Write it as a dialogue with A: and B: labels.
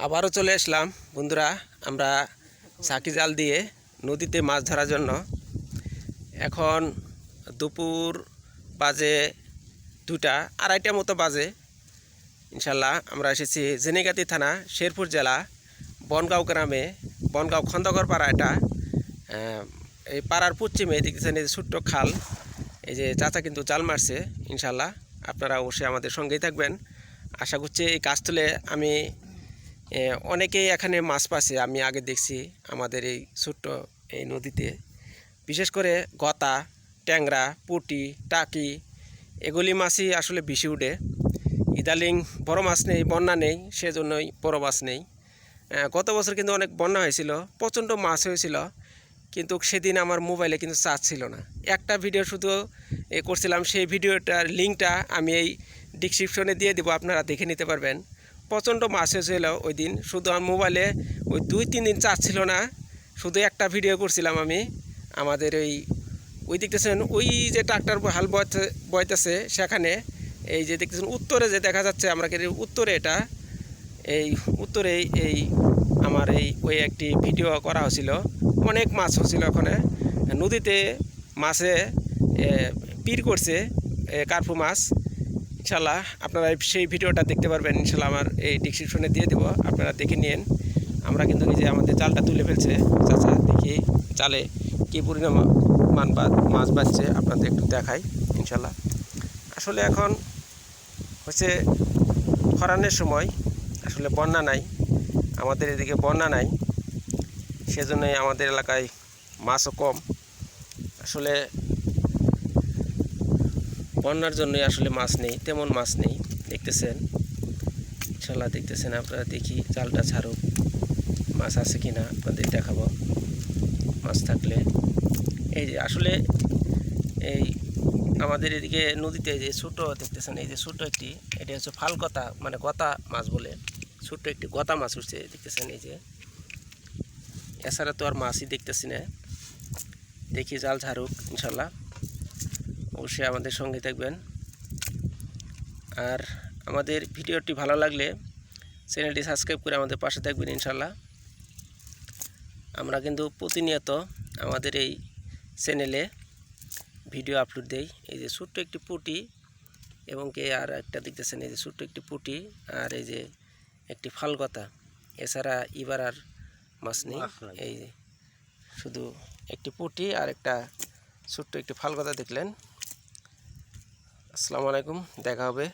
A: আবারও চলে আসলাম বন্ধুরা, আমরা সাকি জাল দিয়ে নদীতে মাছ ধরার জন্য। এখন দুপুর বাজে 2টা, 2:30 মতো বাজে। ইনশাল্লাহ আমরা এসেছি জেনেগাতি থানা, শেরপুর জেলা, বনগাঁও গ্রামে, বনগাঁও খন্দকর পাড়া। এটা এই পাড়ার পশ্চিমে দেখতেছেন এই যে ছোট্ট খাল। এই যে চাচা কিন্তু জাল মারছে। ইনশাল্লাহ আপনারা অবশ্যই আমাদের সঙ্গেই থাকবেন। আশা করছি এই কাজ তুলে আমি অনেকেই এখানে মাছ পাচ্ছে। আমি আগে দেখছি আমাদের এই ছোট্ট এই নদীতে, বিশেষ করে গতা, ট্যাংরা, পুঁটি, টাকি এগুলি মাছই আসলে বেশি উঠে। ইদালিং বড় মাছ নেই, বন্যা নেই, সেজন্যই বড় মাছ নেই। গত বছর কিন্তু অনেক বন্যা হয়েছিল, প্রচণ্ড মাছ হয়েছিল, কিন্তু সেদিন আমার মোবাইলে কিন্তু চার্জ ছিল না। একটা ভিডিও শুধু করছিলাম, সেই ভিডিওটার লিঙ্কটা আমি এই ডিসক্রিপশনে দিয়ে দেবো, আপনারা দেখে নিতে পারবেন। প্রচণ্ড মাছ হয়েছিল ওই দিন, শুধু আমার মোবাইলে ওই 2-3 দিন চার্জ ছিল না। শুধু একটা ভিডিও করছিলাম আমি। আমাদের ওই দেখতেছেন ওই যে ট্রাক্টর হাল বইতেছে সেখানে, এই যে দেখতেছেন উত্তরে যে দেখা যাচ্ছে, আমরা উত্তরে এটা এই উত্তরেই এই আমার ওই একটি ভিডিও করা হয়েছিল। অনেক মাছ হচ্ছিল ওখানে নদীতে, মাছে পীর করছে কার্পু মাছ। ইনশাল্লাহ আপনারা সেই ভিডিওটা দেখতে পারবেন। ইনশাল্লাহ আমার এই ডিসক্রিপশনে দিয়ে দেবো, আপনারা দেখে নিন। আমরা কিন্তু এই যে আমাদের জালটা তুলে ফেলছে চাচা, দেখি জালে কী পরিমাণ মাছ বাজছে আপনাদের একটু দেখাই। ইনশাল্লাহ আসলে এখন হচ্ছে খরানের সময়, আসলে বন্যা নাই, আমাদের এদিকে বন্যা নাই, সেজন্যই আমাদের এলাকায় মাছও কম। আসলে বন্যার জন্যই আসলে মাছ নেই, তেমন মাছ নেই। দেখতেছেন ইনশাল্লাহ, দেখতেছেন আপনারা। দেখি জালটা ছাড়ুক, মাছ আছে কি না আপনাদের দেখাবো। মাছ থাকলে এই যে আসলে এই আমাদের এদিকে নদীতে যে ছোটো দেখতেছেন, এই যে ছোটো একটি, এটা হচ্ছে ফালগতা, মানে গতা মাছ বলে, ছোট্ট একটি গতা মাছ উঠছে দেখতেছেন। এই যে এছাড়া তো আর মাছই দেখতেছি না। দেখি জাল ছাড়ুক ইনশাল্লাহ, অবশ্যই আমাদের সঙ্গে থাকবেন। আর আমাদের ভিডিওটি ভালো লাগলে চ্যানেলটি সাবস্ক্রাইব করে আমাদের পাশে থাকবেন ইনশাল্লাহ। আমরা কিন্তু প্রতিনিয়ত আমাদের এই চ্যানেলে ভিডিও আপলোড দেই। এই যে ছোট্ট একটি পুঁটি এবং আর একটা দেখতেছেন, এই যে ছোট্ট একটি পুঁটি আর এই যে একটি ফালগতা। এছাড়া এবার আর মাছ নেই, এই যে শুধু একটি পুঁটি আর একটা ছোট্ট একটি ফালগতা দেখলেন। আসসালামু আলাইকুম, দেখা হবে।